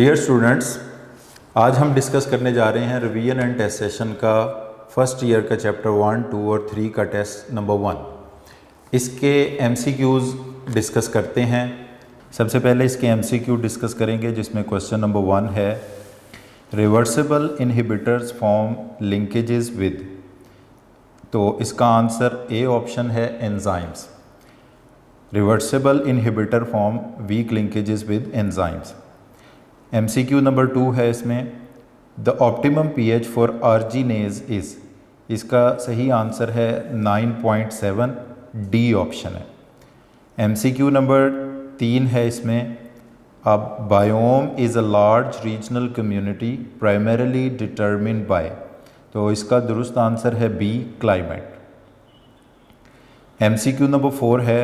Dear students, आज हम discuss करने जा रहे हैं रिवीजन एंड टेस्ट सेशन का फर्स्ट ईयर का चैप्टर 1, 2 और 3 का टेस्ट नंबर 1। इसके MCQs डिस्कस करते हैं। सबसे पहले इसके MCQ डिस्कस करेंगे, जिसमें क्वेश्चन नंबर 1 है reversible inhibitors form linkages with. तो इसका आंसर ए ऑप्शन है enzymes. Reversible inhibitor form weak linkages with enzymes. MCQ number 2 है इसमें the optimum pH for arginase is. इसका सही आंसर है 9.7, डी ऑप्शन है। MCQ नंबर 3 है इसमें अब biome is a large regional community primarily determined by. तो इसका दुरुस्त आंसर है बी क्लाइमेट। MCQ नंबर 4 है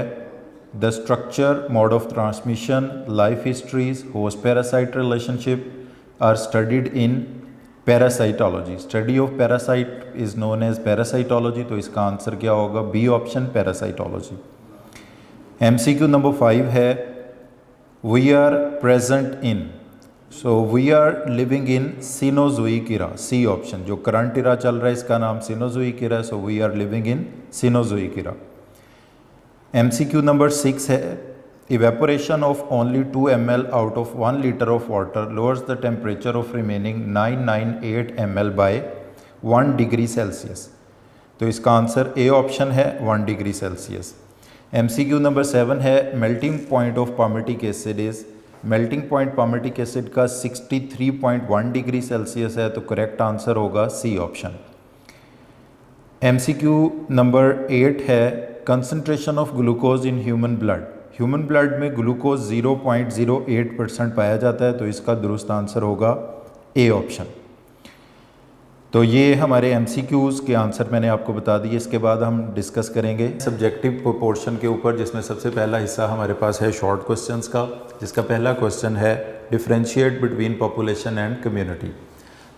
the structure, mode of transmission, life histories, host parasite relationship are studied in parasitology. Study of parasite is known as parasitology. तो इसका answer क्या होगा? B option parasitology. MCQ number 5 है we are present in. So we are living in Cenozoic era, C option. जो current era चल रहा है इसका नाम सिनोजोइक इरा है। So we are living in Cenozoic era. MCQ number 6 है evaporation of only 2 ml out of 1 litre of water lowers the temperature of remaining 998 ml by 1 degree Celsius. तो इसका answer A option है 1 degree Celsius. MCQ number 7 है melting point of palmitic acid is. Melting point palmitic acid का 63.1 degree Celsius है। तो correct answer होगा C option. MCQ number 8 है concentration of glucose in human blood. Human blood में glucose 0.08% पाया जाता है। तो इसका दुरुस्त आंसर होगा ए ऑप्शन। तो ये हमारे MCQs के आंसर मैंने आपको बता दिए। इसके बाद हम डिस्कस करेंगे सब्जेक्टिव पोर्शन के ऊपर, जिसमें सबसे पहला हिस्सा हमारे पास है शॉर्ट क्वेश्चंस का, जिसका पहला क्वेश्चन है differentiate between population and community.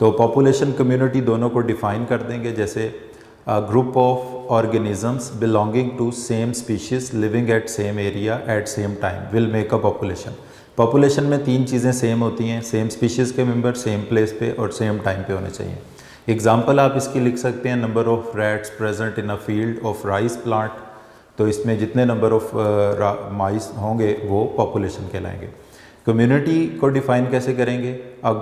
तो पॉपुलेशन कम्युनिटी दोनों को डिफाइन कर देंगे, जैसे group of organisms belonging to same species living at same area at same time will make a population. Population में 3 चीज़ें सेम होती हैं, सेम स्पीशीज़ के मेंबर सेम प्लेस पे और सेम टाइम पे होने चाहिए। एग्जाम्पल आप इसकी लिख सकते हैं number of rats present in a field of rice plant. तो इसमें जितने नंबर ऑफ माइस होंगे वो पॉपुलेशन कहलाएंगे। कम्युनिटी को डिफाइन कैसे करेंगे? A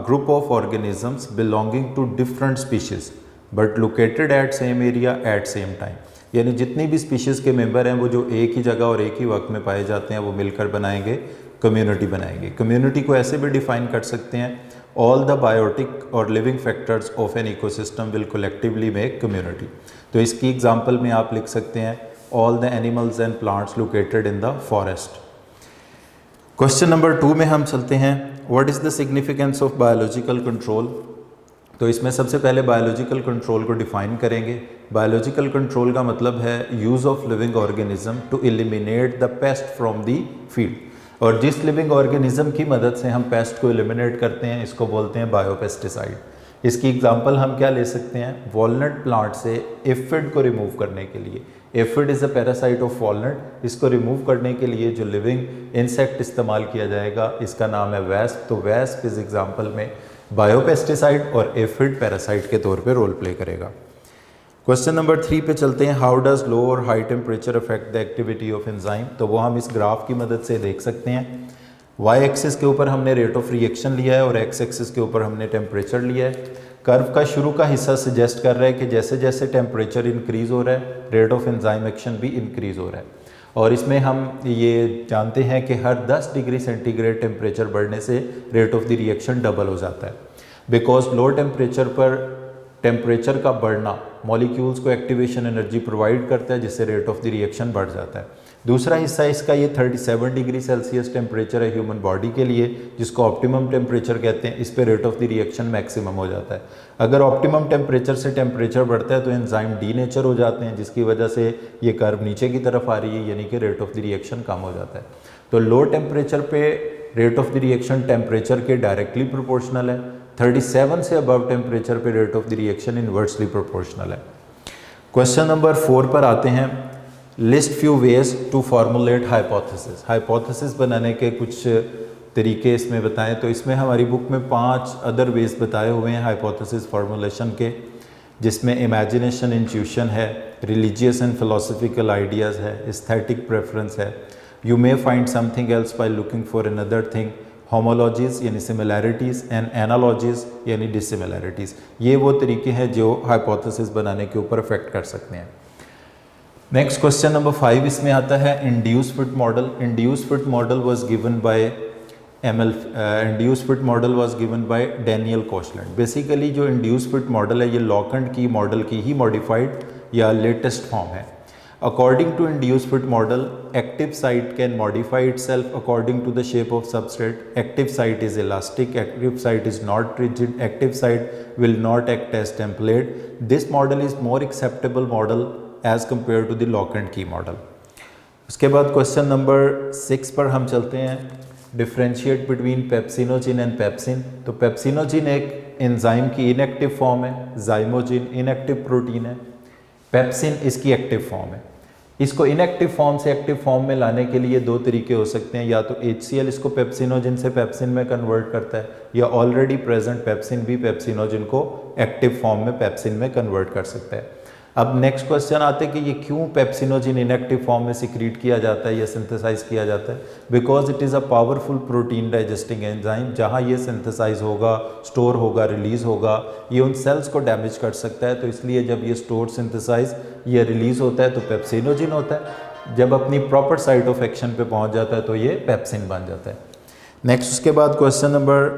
group of organisms belonging to different species but located at same area at same time. यानी जितनी भी स्पीशीज़ के मेंबर हैं वो जो एक ही जगह और एक ही वक्त में पाए जाते हैं वो मिलकर बनाएंगे कम्युनिटी बनाएंगे। कम्युनिटी को ऐसे भी डिफाइन कर सकते हैं ऑल द बायोटिक और living factors of an ecosystem will collectively make community. तो इसकी एग्जांपल में आप लिख सकते हैं all the animals and plants located in the forest. Question number 2 में हम चलते हैं what is the significance of biological control. तो इसमें सबसे पहले बायोलॉजिकल कंट्रोल को डिफाइन करेंगे। बायोलॉजिकल कंट्रोल का मतलब है use of living organism to eliminate the paste from the field. और जिस लिविंग ऑर्गेनिज्म की मदद से हम पेस्ट को एलिमिनेट करते हैं इसको बोलते हैं बायोपेस्टिसाइड। इसकी एग्जांपल हम क्या ले सकते हैं? वॉलनट प्लांट से एफिड को रिमूव करने के लिए, aphid is a parasite of walnut, इसको रिमूव करने के लिए जो लिविंग इंसेक्ट इस्तेमाल किया जाएगा इसका नाम है वेस्प। तो वेस्प इस एग्जाम्पल में बायोपेस्टिसाइड और एफिड पैरासाइट के तौर पे रोल प्ले करेगा। क्वेश्चन नंबर 3 पे चलते हैं हाउ डज लो और high temperature affect the activity of enzyme. तो वो हम इस ग्राफ की मदद से देख सकते हैं। वाई एक्सिस के ऊपर हमने रेट ऑफ रिएक्शन लिया है और एक्स एक्सिस के ऊपर हमने टेम्परेचर लिया है। कर्व का शुरू का हिस्सा सजेस्ट कर रहा है कि जैसे जैसे टेम्परेचर इंक्रीज़ हो रहा है रेट ऑफ एंजाइम एक्शन भी इंक्रीज़ हो रहा है। और इसमें हम ये जानते हैं कि हर 10 डिग्री सेंटीग्रेड टेम्परेचर बढ़ने से rate of the reaction double हो जाता है। बिकॉज लो टेम्परेचर पर टेम्परेचर का बढ़ना मॉलिक्यूल्स को एक्टिवेशन एनर्जी प्रोवाइड करता है, जिससे रेट ऑफ द रिएक्शन बढ़ जाता है। दूसरा हिस्सा इसका ये 37 डिग्री सेल्सियस टेम्परेचर है ह्यूमन बॉडी के लिए, जिसको ऑप्टिमम टेम्परेचर कहते हैं। इस पे rate of the reaction maximum हो जाता है। अगर ऑप्टिमम टेम्परेचर से टेम्परेचर बढ़ता है तो एंजाइम डीनेचर हो जाते हैं, जिसकी वजह से ये कर्व नीचे की तरफ आ रही है, यानी कि रेट ऑफ द रिएक्शन कम हो जाता है। तो लो टेम्परेचर पे rate of the reaction temperature के डायरेक्टली प्रोपोर्शनल है। 37 से अबव टेम्परेचर पे rate of the reaction inversely proportional है। क्वेश्चन नंबर 4 पर आते हैं list few ways to formulate hypothesis. Hypothesis बनाने के कुछ तरीके इसमें बताएं। तो इसमें हमारी बुक में 5 अदर वेज बताए हुए हैं हाइपोथेसिस फॉर्मुलेशन के, जिसमें इमेजिनेशन इंट्यूशन है, रिलीजियस एंड फिलोसफिकल आइडियाज़ है, एस्थेटिक प्रेफरेंस है, you may find something else by looking for another thing, homologies यानी सिमिलैरिटीज़ एंड एनालॉजीज़ यानी डिसिमिलैरिटीज़। ये वो तरीके हैं जो हाइपोथेसिस बनाने के ऊपर अफेक्ट कर सकते हैं। नेक्स्ट क्वेश्चन नंबर 5 इसमें आता है induce fit model. Induce fit model was given by induce fit model was given by Daniel Koshland. Basically जो इंड्यूस फिट मॉडल है ये लॉकहार्ट की मॉडल की ही मॉडिफाइड या लेटेस्ट फॉर्म है। According to induced fit model, active site can modify itself according to the shape of substrate. Active site is elastic, active site is not rigid, active site will not act as template. This model is more acceptable model as compared to the Lockhart key model. उसके बाद question number 6 पर हम चलते हैं, differentiate between pepsinogen and pepsin. तो pepsinogen एक enzyme की inactive form है, जाइमोजिन इनएक्टिव प्रोटीन है, पेप्सिन इसकी एक्टिव फॉर्म है। इसको इनएक्टिव फॉर्म से एक्टिव फॉर्म में लाने के लिए 2 तरीके हो सकते हैं, या तो HCl इसको पेप्सिनोजिन से पेप्सिन में कन्वर्ट करता है, या ऑलरेडी प्रेजेंट पेप्सिन भी पेप्सिनोजिन को एक्टिव फॉर्म में पेप्सिन में कन्वर्ट कर सकता है। अब नेक्स्ट क्वेश्चन आते हैं कि ये क्यों पेप्सिनोजिन इनएक्टिव फॉर्म में सिक्रीट किया जाता है या सिंथेसाइज किया जाता है। Because it is a powerful protein digesting enzyme. जहाँ ये सिंथेसाइज होगा, स्टोर होगा, रिलीज होगा, ये उन सेल्स को डैमेज कर सकता है। तो इसलिए जब ये स्टोर, सिंथेसाइज या रिलीज होता है तो पेप्सिनोजिन होता है। जब अपनी प्रॉपर साइट ऑफ एक्शन पे पहुंच जाता है तो ये पेप्सिन बन जाता है। नेक्स्ट उसके बाद क्वेश्चन नंबर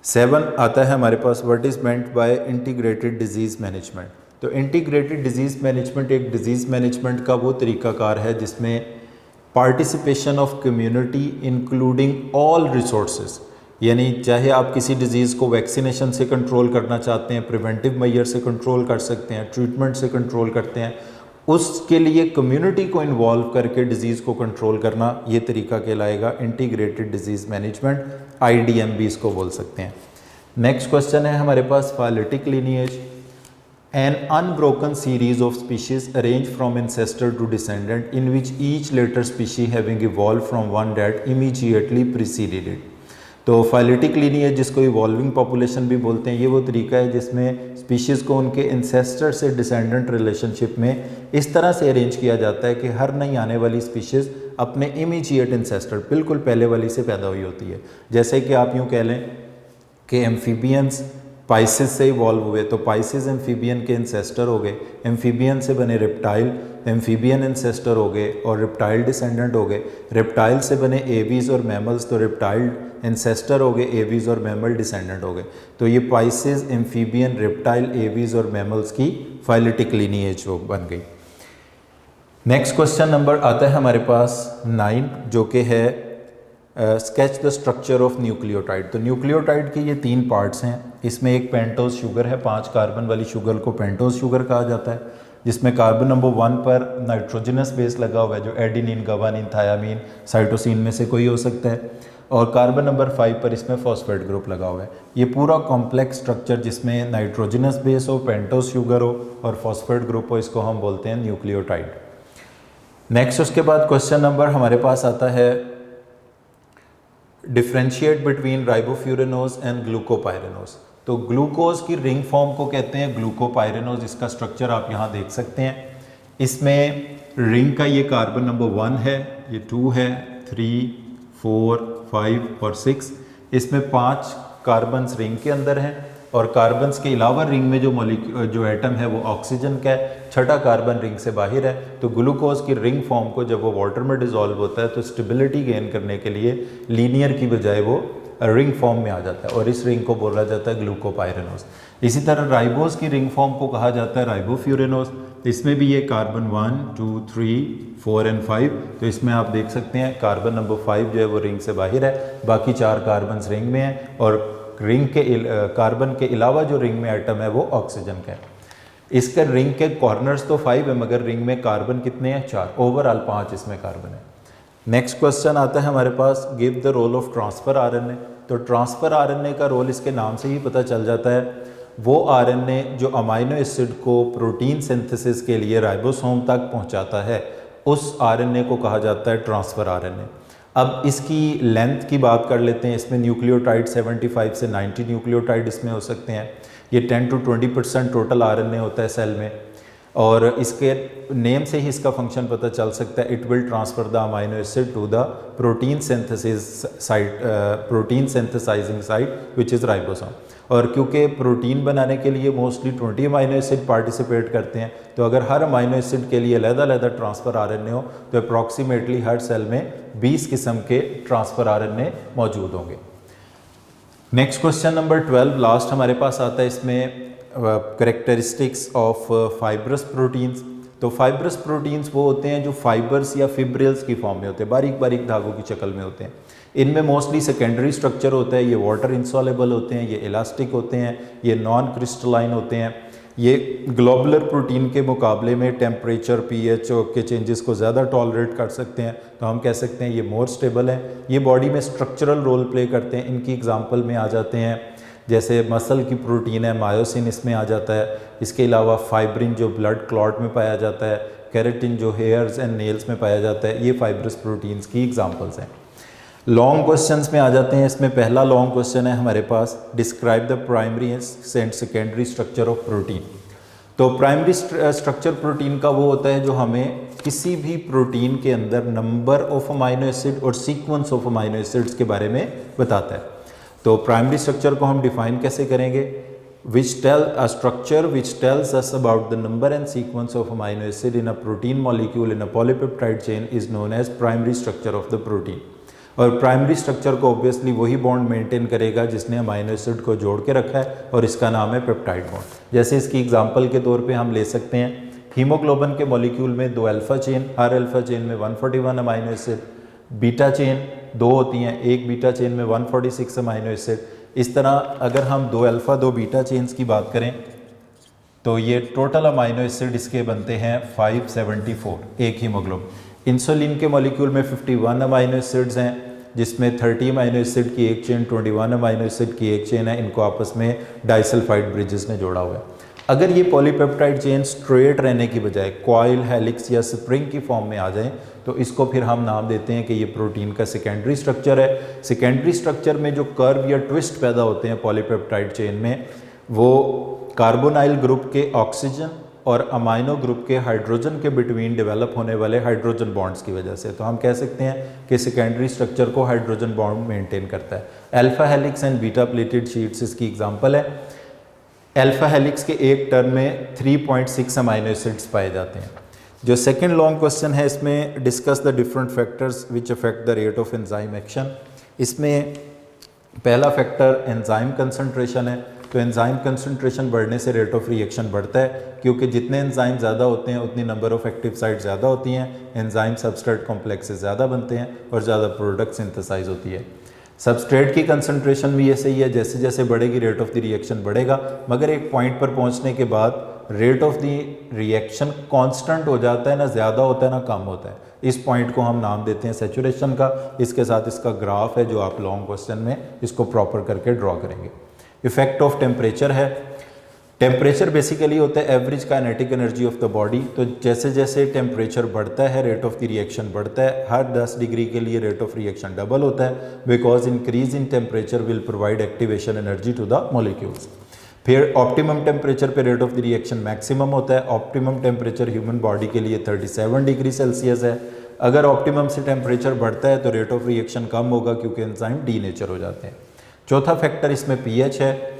7 आता है हमारे पास, what is meant by integrated disease management. तो इंटीग्रेटेड डिजीज़ मैनेजमेंट एक डिजीज़ मैनेजमेंट का वो तरीकाकार है जिसमें participation of community including all resources, यानी चाहे आप किसी डिज़ीज़ को वैक्सीनेशन से कंट्रोल करना चाहते हैं, प्रिवेंटिव मेजर से कंट्रोल कर सकते हैं, ट्रीटमेंट से कंट्रोल करते हैं, उसके लिए कम्युनिटी को इन्वॉल्व करके डिज़ीज़ को कंट्रोल करना ये तरीका कहलाएगा इंटीग्रेटेड डिजीज़ मैनेजमेंट, IDM भी इसको बोल सकते हैं। नेक्स्ट क्वेश्चन है हमारे पास, phyletic lineage, an unbroken series of species arranged from ancestor to descendant in which each later species having evolved from one that immediately preceded it। तो phyletic lineage जिसको इवॉल्विंग पॉपुलेशन भी बोलते हैं, ये वो तरीका है जिसमें स्पीशीज़ को उनके इंसेस्टर से डिसेंडेंट रिलेशनशिप में इस तरह से अरेंज किया जाता है कि हर नई आने वाली स्पीशीज़ अपने इमीजिएट इंसेस्टर, बिल्कुल पहले वाली से पैदा हुई होती है। जैसे कि आप यूँ कह लें कि एम्फीबियंस पाइसिस से इवॉल्व हुए, तो पाइसिस एम्फीबियन के इंसेस्टर हो गए, एम्फीबियन से बने रेप्टाइल, एम्फीबियन इंसेस्टर हो गए और रेप्टाइल डिसेंडेंट हो गए। रेप्टाइल से बने एवीज़ और मैमल्स, तो रेप्टाइल इंसेस्टर हो गए, एवीज़ और मैमल डिसेंडेंट हो गए। तो ये पाइसिस, एम्फीबियन, रेप्टाइल, एवीज़ और मैमल्स की फाइलेटिक लीनिएज बन गई। नेक्स्ट क्वेश्चन नंबर आता है हमारे पास 9, जो कि है sketch the structure of nucleotide. तो न्यूक्लियोटाइड के ये 3 पार्ट्स हैं। इसमें एक पेंटोज शुगर है, 5 कार्बन वाली शुगर को पेंटोज शुगर कहा जाता है, जिसमें कार्बन नंबर 1 पर नाइट्रोजनस बेस लगा हुआ है जो एडिनिन, गवानिन, थायामीन, साइटोसिन में से कोई हो सकता है, और कार्बन नंबर 5 पर इसमें फॉस्फेट ग्रुप लगा हुआ है। ये पूरा कॉम्प्लेक्स स्ट्रक्चर जिसमें नाइट्रोजनस बेस हो, पेंटोज शुगर हो और फॉस्फेट ग्रुप हो, इसको हम बोलते हैं न्यूक्लियोटाइड। नेक्स्ट उसके बाद क्वेश्चन नंबर हमारे पास आता है, डिफ्रेंशिएट बिटवीन राइबोफ्यूरेनोज एंड ग्लूकोपाइरेनोज। तो ग्लूकोज की रिंग फॉर्म को कहते हैं ग्लूकोपाइरेनोज। इसका स्ट्रक्चर आप यहाँ देख सकते हैं। इसमें रिंग का ये कार्बन नंबर 1 है, ये 2 है, 3, 4, 5 और 6। इसमें 5 कार्बन्स रिंग के अंदर हैं और कार्बन्स के अलावा रिंग में जो एटम है वो ऑक्सीजन का है, 6ठा कार्बन रिंग से बाहर है। तो ग्लूकोज की रिंग फॉर्म को जब वो वाटर में डिसॉल्व होता है तो स्टेबिलिटी गेन करने के लिए लीनियर की बजाय वो रिंग फॉर्म में आ जाता है और इस रिंग को बोला जाता है ग्लूकोपाइरेनोज। इसी तरह राइबोज की रिंग फॉर्म को कहा जाता है राइबोफ्यूरेनोज। इसमें भी ये कार्बन 1, 2, 3, 4 और 5। तो इसमें आप देख सकते हैं कार्बन नंबर 5 जो है वो रिंग से बाहर है, बाकी 4 कार्बन रिंग में हैं और रिंग के कार्बन के अलावा जो रिंग में एटम है वो ऑक्सीजन का है। इसके रिंग के कॉर्नर्स तो 5 है मगर रिंग में कार्बन कितने हैं? 4, ओवरऑल 5 इसमें कार्बन है। नेक्स्ट क्वेश्चन आता है हमारे पास, give the role of transfer RNA. तो ट्रांसफर आरएनए का रोल इसके नाम से ही पता चल जाता है, वो आरएनए जो अमाइनो एसिड को प्रोटीन सिंथेसिस के लिए राइबोसोम तक पहुंचाता है, उस आरएनए को कहा जाता है ट्रांसफर आरएनए। अब इसकी लेंथ की बात कर लेते हैं। इसमें न्यूक्लियोटाइड 75 से 90 न्यूक्लियोटाइड इसमें हो सकते हैं। ये 10 to 20% टोटल आरएनए होता है सेल में, और इसके नेम से ही इसका फंक्शन पता चल सकता है। It will transfer the amino acid to the protein synthesis site, protein synthesizing site which is ribosome. और क्योंकि प्रोटीन बनाने के लिए मोस्टली 20 अमाइनो एसिड पार्टिसिपेट करते हैं, तो अगर हर अमाइनो एसिड के लिए अलग-अलग ट्रांसफ़र आरएनए हो तो अप्रॉक्सीमेटली हर सेल में 20 किस्म के ट्रांसफ़र आरएनए मौजूद होंगे। नेक्स्ट क्वेश्चन नंबर 12 लास्ट हमारे पास आता है। इसमें करेक्टरिस्टिक्स ऑफ फाइब्रस प्रोटीन्स। तो फाइब्रस प्रोटीन्स वो होते हैं जो फाइबर्स या फिब्रिल्स की फॉर्म में होते हैं, बारीक बारीक धागों की शक्ल में होते हैं। इनमें मोस्टली सेकेंडरी स्ट्रक्चर होता है, ये वाटर इंसॉल्युबल होते हैं, ये इलास्टिक होते हैं, ये नॉन क्रिस्टलाइन होते हैं। ये ग्लोबुलर प्रोटीन के मुकाबले में टेम्परेचर, पीएच के चेंजेस को ज़्यादा टॉलरेट कर सकते हैं, तो हम कह सकते हैं ये मोर स्टेबल हैं। ये बॉडी में स्ट्रक्चरल रोल प्ले करते हैं। इनकी एग्जांपल में आ जाते हैं जैसे मसल की प्रोटीन है, मायोसिन इसमें आ जाता है। इसके अलावा फाइब्रिन जो ब्लड क्लॉट में पाया जाता है, केराटिन जो हेयर्स एंड नेल्स में पाया जाता है, ये फाइब्रस प्रोटीन्स की एग्जांपल्स हैं। लॉन्ग क्वेश्चंस में आ जाते हैं। इसमें पहला लॉन्ग क्वेश्चन है हमारे पास, describe the primary and secondary structure of protein. तो प्राइमरी स्ट्रक्चर प्रोटीन का वो होता है जो हमें किसी भी प्रोटीन के अंदर नंबर ऑफ अमाइनो एसिड और सीक्वेंस ऑफ अमाइनो एसिड्स के बारे में बताता है। तो प्राइमरी स्ट्रक्चर को हम डिफाइन कैसे करेंगे? which tell a structure which tells us about the number and sequence of amino acid in a protein molecule in a polypeptide chain is known as primary structure of the protein। और primary structure को obviously वही bond maintain करेगा जिसने amino acid को जोड़ के रखा है, और इसका नाम है पेप्टाइड बॉन्ड। जैसे इसकी एग्जांपल के तौर पे हम ले सकते हैं हीमोग्लोबिन के मॉलिक्यूल में 2 अल्फा चेन, हर अल्फा चेन में 141 अमाइनो एसिड, बीटा चेन 2 होती हैं, एक बीटा चेन में 146 अमाइनो एसिड। इस तरह अगर हम 2 अल्फ़ा 2 बीटा चेन्स की बात करें तो ये टोटल अमाइनो एसिड इसके बनते हैं 574 एक हीमोग्लोबिन। इंसुलिन के मॉलिक्यूल में 51 अमाइनो एसिड्स हैं, जिसमें 30 अमाइनो एसिड की एक चेन, 21 अमाइनो एसिड की एक चेन है। इनको आपस में डाइसल्फाइड ब्रिजेस ने जोड़ा हुआ है। अगर ये पॉलीपेप्टाइड चेन स्ट्रेट रहने की बजाय कॉइल, हेलिक्स या स्प्रिंग की फॉर्म में आ जाएं तो इसको फिर हम नाम देते हैं कि ये प्रोटीन का सेकेंडरी स्ट्रक्चर है। सेकेंडरी स्ट्रक्चर में जो कर्व या ट्विस्ट पैदा होते हैं पॉलीपेप्टाइड चेन में, वो कार्बोनाइल ग्रुप के ऑक्सीजन और अमाइनो ग्रुप के हाइड्रोजन के बिटवीन डेवलप होने वाले हाइड्रोजन बॉन्ड्स की वजह से। तो हम कह सकते हैं कि सेकेंडरी स्ट्रक्चर को हाइड्रोजन बॉन्ड मेंटेन करता है। Alpha helix and beta pleated sheets इसकी एग्जांपल है। अल्फा हेलिक्स के एक टर्न में 3.6 अमाइनो एसिड्स पाए जाते हैं। जो सेकंड लॉन्ग क्वेश्चन है इसमें discuss the different factors which affect the rate of enzyme action. इसमें पहला फैक्टर एंजाइम कंसंट्रेशन है। तो एंजाइम कंसंट्रेशन बढ़ने से रेट ऑफ रिएक्शन बढ़ता है, क्योंकि जितने एंजाइम ज़्यादा होते हैं उतनी नंबर ऑफ एक्टिव साइट ज़्यादा होती हैं, एंजाइम सबस्ट्रेट कॉम्प्लेक्सेस ज़्यादा बनते हैं और ज़्यादा प्रोडक्ट सिंथेसाइज होती है। सबस्ट्रेट की कंसंट्रेशन भी ऐसे ही है, जैसे जैसे बढ़ेगी रेट ऑफ द रिएक्शन बढ़ेगा, मगर एक पॉइंट पर पहुंचने के बाद rate of the reaction constant हो जाता है, ना ज़्यादा होता है ना कम होता है। इस पॉइंट को हम नाम देते हैं सैचुरेशन का। इसके साथ इसका ग्राफ है जो आप लॉन्ग क्वेश्चन में इसको प्रॉपर करके ड्रॉ करेंगे। इफेक्ट ऑफ टेम्परेचर है। टेम्परेचर बेसिकली होता है average kinetic energy of the body. तो जैसे जैसे टेम्परेचर बढ़ता है रेट ऑफ द रिएक्शन बढ़ता है। हर 10 डिग्री के लिए रेट ऑफ रिएक्शन डबल होता है, because increase in temperature will provide activation energy to the molecules. फिर ऑप्टिमम टेम्परेचर पे rate of the reaction maximum होता है। ऑप्टिमम टेम्परेचर ह्यूमन बॉडी के लिए 37 डिग्री सेल्सियस है। अगर ऑप्टिमम से टेम्परेचर बढ़ता है तो रेट ऑफ रिएक्शन कम होगा, क्योंकि एंजाइम डीनेचर हो जाते हैं। चौथा फैक्टर इसमें पीएच है।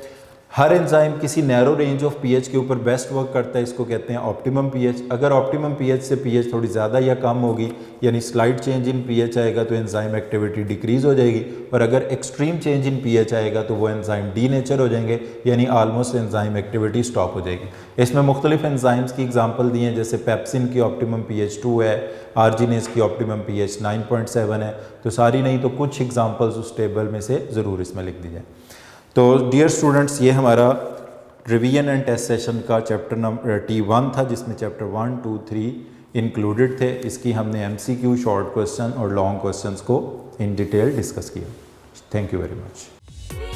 हर एंजाइम किसी नैरो रेंज ऑफ पीएच के ऊपर बेस्ट वर्क करता है, इसको कहते हैं ऑप्टिमम पीएच। अगर ऑप्टिमम पीएच से पीएच थोड़ी ज़्यादा या कम होगी, यानी स्लाइड चेंज इन पीएच आएगा तो एंजाइम एक्टिविटी डिक्रीज हो जाएगी, और अगर एक्सट्रीम चेंज इन पीएच आएगा तो वो एंजाइम डीनेचर हो जाएंगे, यानी ऑलमोस्ट एंजाइम एक्टिविटी स्टॉप हो जाएगी। इसमें मुख्तलिफ एंजाइम्स की एग्जाम्पल दी हैं, जैसे पेप्सिन की ऑप्टिमम पीएच 2 है, आर्जिनेस की ऑप्टिमम पीएच 9.7 है। तो सारी नहीं तो कुछ एग्जाम्पल्स उस टेबल में से ज़रूर इसमें लिख दी जाए। तो डियर स्टूडेंट्स, ये हमारा रिवीजन एंड टेस्ट सेशन का चैप्टर नंबर T1 था, जिसमें चैप्टर 1, 2, 3 इंक्लूडेड थे। इसकी हमने MCQ, शॉर्ट क्वेश्चन और लॉन्ग क्वेश्चंस को इन डिटेल डिस्कस किया। Thank you very much.